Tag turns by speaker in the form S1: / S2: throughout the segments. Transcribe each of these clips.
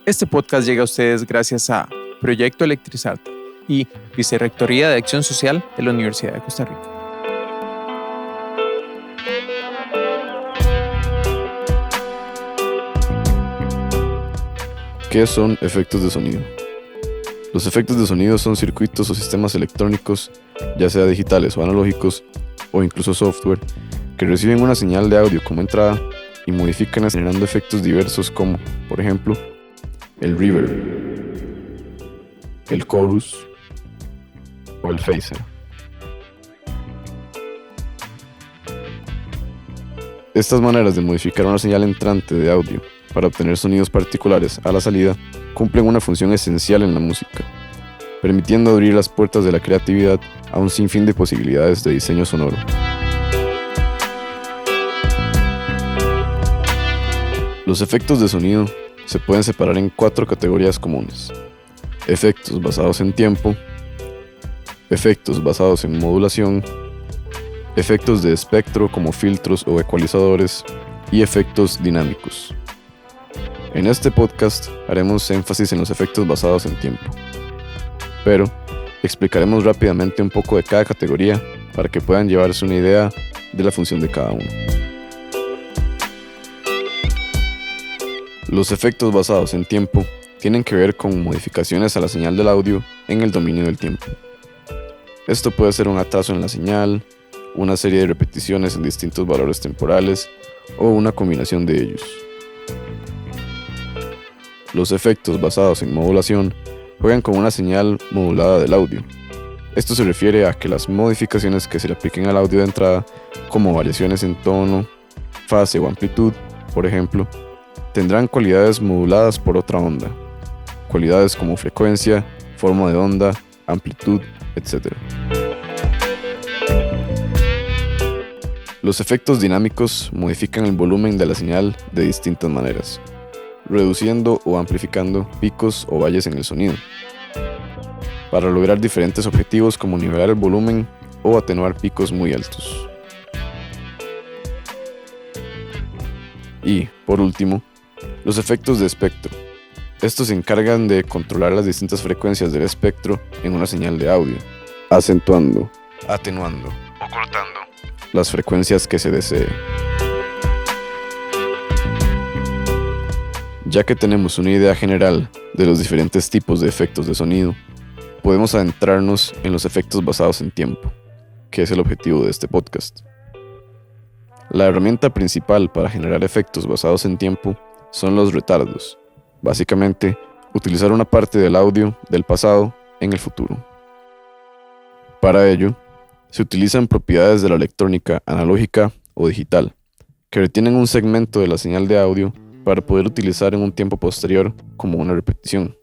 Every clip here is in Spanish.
S1: Este podcast llega a ustedes gracias a Proyecto Electrizarte y Vicerrectoría de Acción Social de la Universidad de Costa Rica.
S2: ¿Qué son efectos de sonido? Los efectos de sonido son circuitos o sistemas electrónicos, ya sea digitales o analógicos, o incluso software, que reciben una señal de audio como entrada y modifican generando efectos diversos como, por ejemplo, el reverb, el chorus o el phaser. Estas maneras de modificar una señal entrante de audio para obtener sonidos particulares a la salida cumplen una función esencial en la música, permitiendo abrir las puertas de la creatividad a un sinfín de posibilidades de diseño sonoro. Los efectos de sonido se pueden separar en 4 categorías comunes: efectos basados en tiempo, efectos basados en modulación, efectos de espectro como filtros o ecualizadores y efectos dinámicos. En este podcast haremos énfasis en los efectos basados en tiempo, pero explicaremos rápidamente un poco de cada categoría para que puedan llevarse una idea de la función de cada uno. Los efectos basados en tiempo tienen que ver con modificaciones a la señal del audio en el dominio del tiempo. Esto puede ser un atraso en la señal, una serie de repeticiones en distintos valores temporales o una combinación de ellos. Los efectos basados en modulación juegan con una señal modulada del audio. Esto se refiere a que las modificaciones que se le apliquen al audio de entrada, como variaciones en tono, fase o amplitud, por ejemplo, tendrán cualidades moduladas por otra onda, cualidades como frecuencia, forma de onda, amplitud, etc. Los efectos dinámicos modifican el volumen de la señal de distintas maneras, reduciendo o amplificando picos o valles en el sonido, para lograr diferentes objetivos como nivelar el volumen o atenuar picos muy altos. Y, por último, los efectos de espectro. Estos se encargan de controlar las distintas frecuencias del espectro en una señal de audio, acentuando, atenuando o cortando las frecuencias que se desee. Ya que tenemos una idea general de los diferentes tipos de efectos de sonido, podemos adentrarnos en los efectos basados en tiempo, que es el objetivo de este podcast. La herramienta principal para generar efectos basados en tiempo son los retardos, básicamente utilizar una parte del audio del pasado en el futuro. Para ello, se utilizan propiedades de la electrónica analógica o digital, que retienen un segmento de la señal de audio para poder utilizar en un tiempo posterior como una repetición.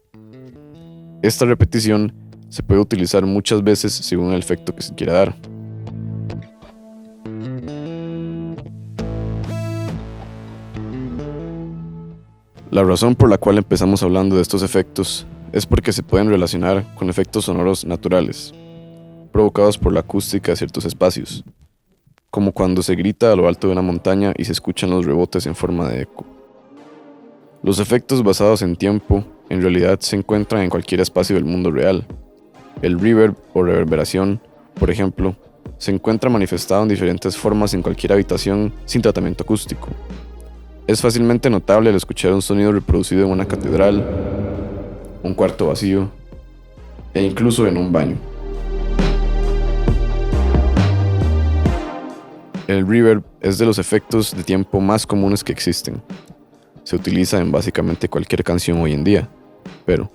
S2: Esta repetición se puede utilizar muchas veces según el efecto que se quiera dar. La razón por la cual empezamos hablando de estos efectos es porque se pueden relacionar con efectos sonoros naturales, provocados por la acústica de ciertos espacios, como cuando se grita a lo alto de una montaña y se escuchan los rebotes en forma de eco. Los efectos basados en tiempo en realidad se encuentran en cualquier espacio del mundo real. El reverb o reverberación, por ejemplo, se encuentra manifestado en diferentes formas en cualquier habitación sin tratamiento acústico. Es fácilmente notable al escuchar un sonido reproducido en una catedral, un cuarto vacío e incluso en un baño. El reverb es de los efectos de tiempo más comunes que existen. Se utiliza en básicamente cualquier canción hoy en día. Pero,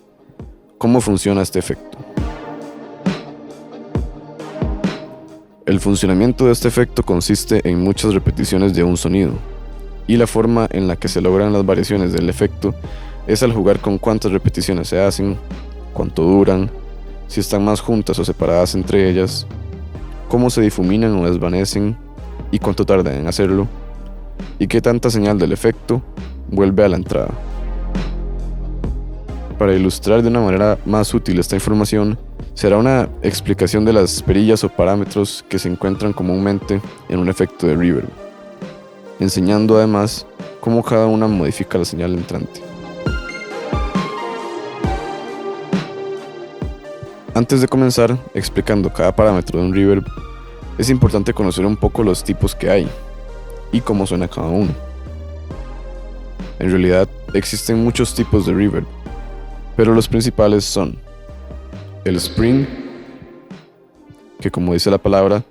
S2: ¿cómo funciona este efecto? El funcionamiento de este efecto consiste en muchas repeticiones de un sonido, y la forma en la que se logran las variaciones del efecto es al jugar con cuántas repeticiones se hacen, cuánto duran, si están más juntas o separadas entre ellas, cómo se difuminan o desvanecen y cuánto tardan en hacerlo, y qué tanta señal del efecto vuelve a la entrada. Para ilustrar de una manera más útil esta información, será una explicación de las perillas o parámetros que se encuentran comúnmente en un efecto de reverb, enseñando además cómo cada una modifica la señal entrante. Antes de comenzar explicando cada parámetro de un reverb, es importante conocer un poco los tipos que hay y cómo suena cada uno. En realidad existen muchos tipos de reverb, pero los principales son el spring, que como dice la palabra,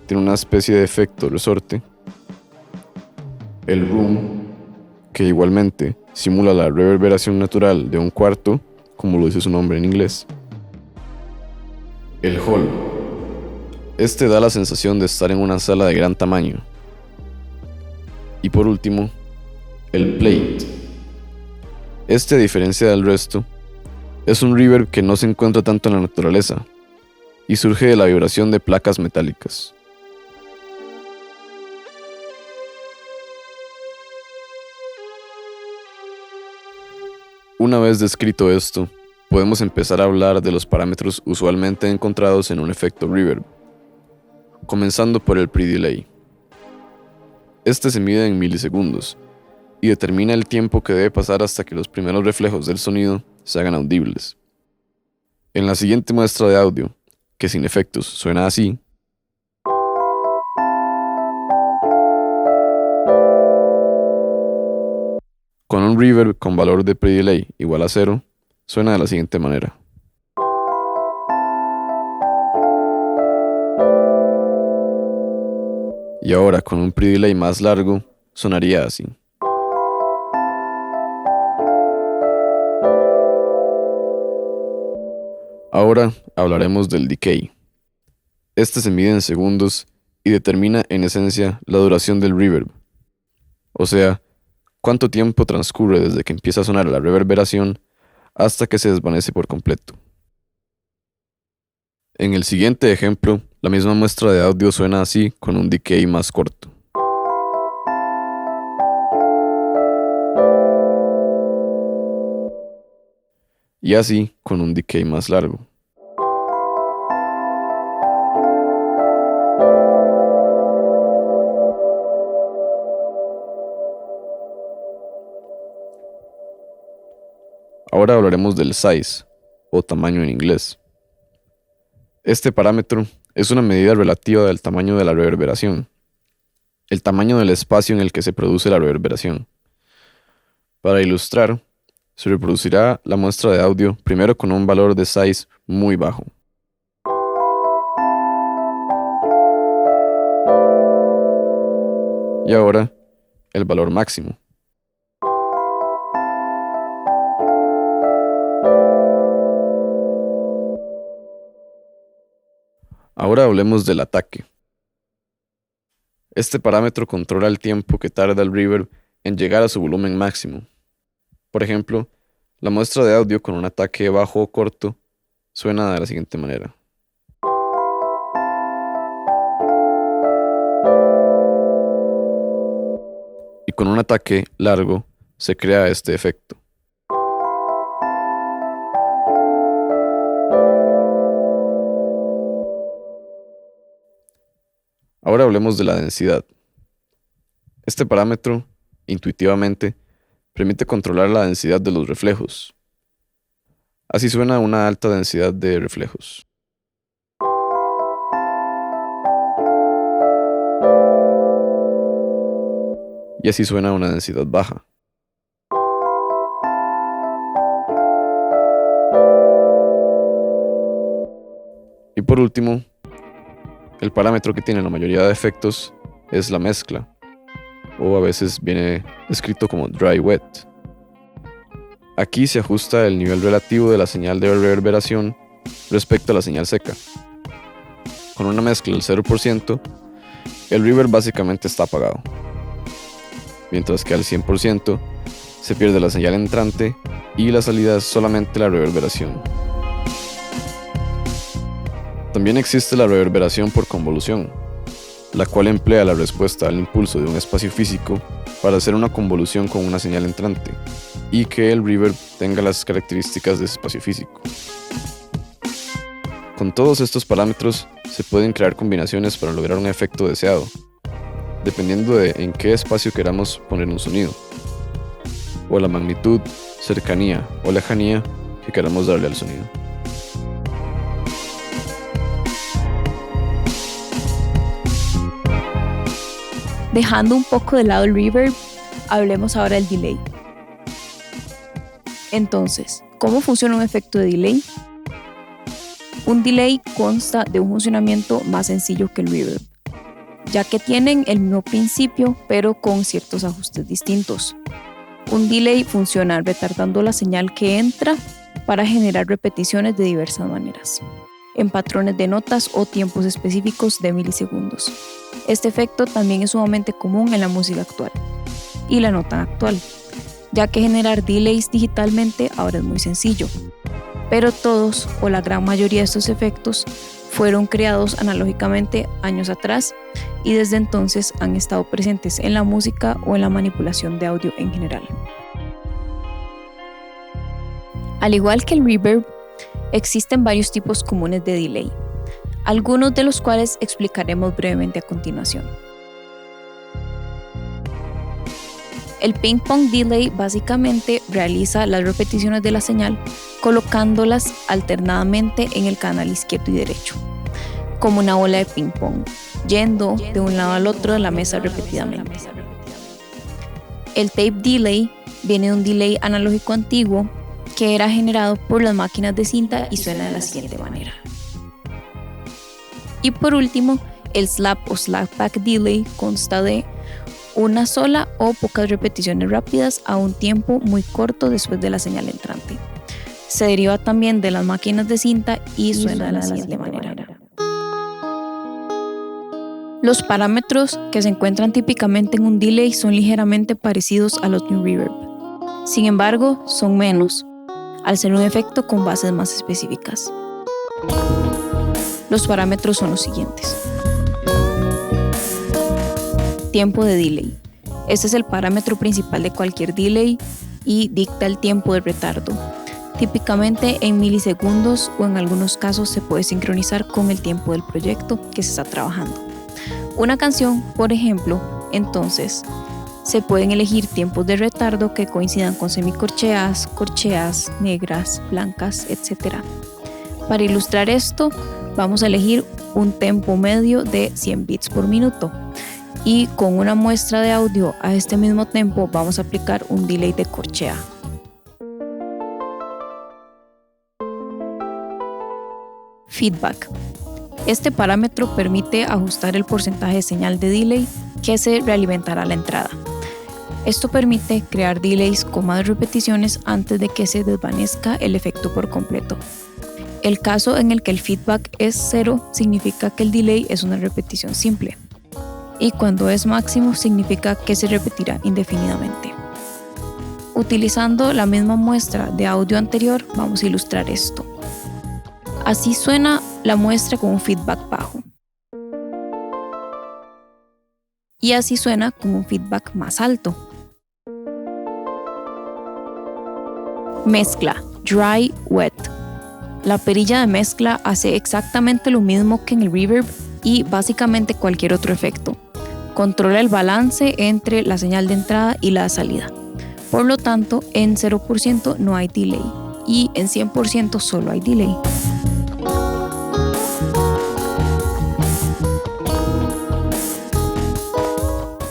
S2: tiene una especie de efecto resorte. El room, que igualmente simula la reverberación natural de un cuarto, como lo dice su nombre en inglés. El hall. Este da la sensación de estar en una sala de gran tamaño. Y por último, el plate. Este, a diferencia del resto, es un reverb que no se encuentra tanto en la naturaleza y surge de la vibración de placas metálicas. Una vez descrito esto, podemos empezar a hablar de los parámetros usualmente encontrados en un efecto reverb, comenzando por el pre-delay. Este se mide en milisegundos y determina el tiempo que debe pasar hasta que los primeros reflejos del sonido se hagan audibles. En la siguiente muestra de audio, que sin efectos suena así, con un reverb con valor de pre-delay igual a 0, suena de la siguiente manera. Y ahora con un pre-delay más largo, sonaría así. Ahora hablaremos del decay. Este se mide en segundos y determina en esencia la duración del reverb. O sea, cuánto tiempo transcurre desde que empieza a sonar la reverberación hasta que se desvanece por completo. En el siguiente ejemplo, la misma muestra de audio suena así con un decay más corto. Y así con un decay más largo. Ahora hablaremos del size, o tamaño en inglés. Este parámetro es una medida relativa del tamaño de la reverberación, el tamaño del espacio en el que se produce la reverberación. Para ilustrar, se reproducirá la muestra de audio primero con un valor de size muy bajo. Y ahora, el valor máximo. Ahora hablemos del ataque. Este parámetro controla el tiempo que tarda el reverb en llegar a su volumen máximo. Por ejemplo, la muestra de audio con un ataque bajo o corto suena de la siguiente manera. Y con un ataque largo se crea este efecto. Ahora hablemos de la densidad. Este parámetro, intuitivamente, permite controlar la densidad de los reflejos. Así suena una alta densidad de reflejos. Y así suena una densidad baja. Y por último, el parámetro que tiene la mayoría de efectos es la mezcla, o a veces viene escrito como dry-wet. Aquí se ajusta el nivel relativo de la señal de reverberación respecto a la señal seca. Con una mezcla del 0%, el reverb básicamente está apagado, mientras que al 100% se pierde la señal entrante y la salida es solamente la reverberación. También existe la reverberación por convolución, la cual emplea la respuesta al impulso de un espacio físico para hacer una convolución con una señal entrante y que el reverb tenga las características de espacio físico. Con todos estos parámetros se pueden crear combinaciones para lograr un efecto deseado, dependiendo de en qué espacio queramos poner un sonido, o la magnitud, cercanía o lejanía que queramos darle al sonido.
S3: Dejando un poco de lado el reverb, hablemos ahora del delay. Entonces, ¿cómo funciona un efecto de delay? Un delay consta de un funcionamiento más sencillo que el reverb, ya que tienen el mismo principio, pero con ciertos ajustes distintos. Un delay funciona retardando la señal que entra para generar repeticiones de diversas maneras, en patrones de notas o tiempos específicos de milisegundos. Este efecto también es sumamente común en la música actual y la no tan actual, ya que generar delays digitalmente ahora es muy sencillo. Pero todos o la gran mayoría de estos efectos fueron creados analógicamente años atrás y desde entonces han estado presentes en la música o en la manipulación de audio en general. Al igual que el reverb, existen varios tipos comunes de delay, algunos de los cuales explicaremos brevemente a continuación. El ping-pong delay básicamente realiza las repeticiones de la señal colocándolas alternadamente en el canal izquierdo y derecho, como una bola de ping-pong, yendo de un lado al otro de la mesa repetidamente. El tape delay viene de un delay analógico antiguo que era generado por las máquinas de cinta y suena de la siguiente manera. Y por último, el slap o slapback delay consta de una sola o pocas repeticiones rápidas a un tiempo muy corto después de la señal entrante. Se deriva también de las máquinas de cinta y suena de la siguiente manera. Los parámetros que se encuentran típicamente en un delay son ligeramente parecidos a los de un reverb. Sin embargo, son menos, al ser un efecto con bases más específicas. Los parámetros son los siguientes. Tiempo de delay. Este es el parámetro principal de cualquier delay y dicta el tiempo de retardo. Típicamente en milisegundos o en algunos casos se puede sincronizar con el tiempo del proyecto que se está trabajando. Una canción, por ejemplo, entonces, se pueden elegir tiempos de retardo que coincidan con semicorcheas, corcheas, negras, blancas, etc. Para ilustrar esto, vamos a elegir un tempo medio de 100 bits por minuto. Y con una muestra de audio a este mismo tempo vamos a aplicar un delay de corchea. Feedback. Este parámetro permite ajustar el porcentaje de señal de delay que se realimentará a la entrada. Esto permite crear delays con más repeticiones antes de que se desvanezca el efecto por completo. El caso en el que el feedback es 0 significa que el delay es una repetición simple. Y cuando es máximo significa que se repetirá indefinidamente. Utilizando la misma muestra de audio anterior, vamos a ilustrar esto. Así suena la muestra con un feedback bajo. Y así suena con un feedback más alto. Mezcla, dry, wet. La perilla de mezcla hace exactamente lo mismo que en el reverb y básicamente cualquier otro efecto. Controla el balance entre la señal de entrada y la de salida. Por lo tanto, en 0% no hay delay y en 100% solo hay delay.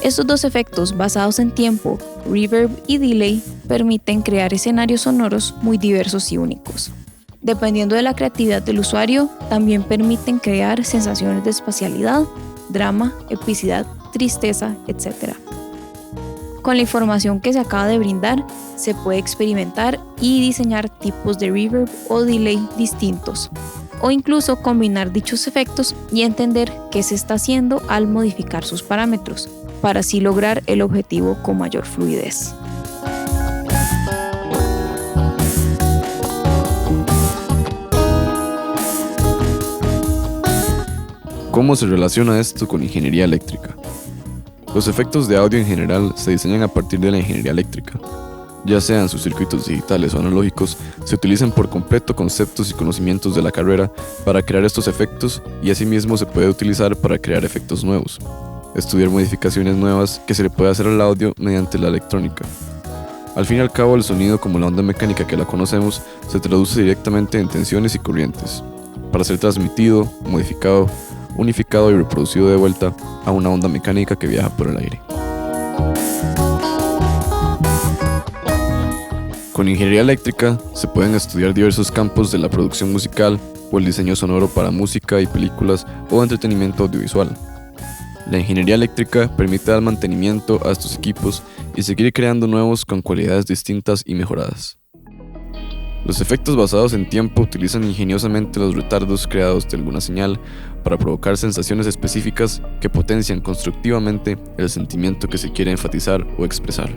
S3: Estos dos efectos basados en tiempo, reverb y delay, permiten crear escenarios sonoros muy diversos y únicos. Dependiendo de la creatividad del usuario, también permiten crear sensaciones de espacialidad, drama, epicidad, tristeza, etc. Con la información que se acaba de brindar, se puede experimentar y diseñar tipos de reverb o delay distintos, o incluso combinar dichos efectos y entender qué se está haciendo al modificar sus parámetros, para así lograr el objetivo con mayor fluidez.
S2: ¿Cómo se relaciona esto con ingeniería eléctrica? Los efectos de audio en general se diseñan a partir de la ingeniería eléctrica. Ya sean sus circuitos digitales o analógicos, se utilizan por completo conceptos y conocimientos de la carrera para crear estos efectos y asimismo se puede utilizar para crear efectos nuevos. Estudiar modificaciones nuevas que se le puede hacer al audio mediante la electrónica. Al fin y al cabo, el sonido, como la onda mecánica que la conocemos, se traduce directamente en tensiones y corrientes, para ser transmitido, modificado unificado y reproducido de vuelta a una onda mecánica que viaja por el aire. Con ingeniería eléctrica se pueden estudiar diversos campos de la producción musical o el diseño sonoro para música y películas o entretenimiento audiovisual. La ingeniería eléctrica permite dar mantenimiento a estos equipos y seguir creando nuevos con cualidades distintas y mejoradas. Los efectos basados en tiempo utilizan ingeniosamente los retardos creados de alguna señal para provocar sensaciones específicas que potencian constructivamente el sentimiento que se quiere enfatizar o expresar.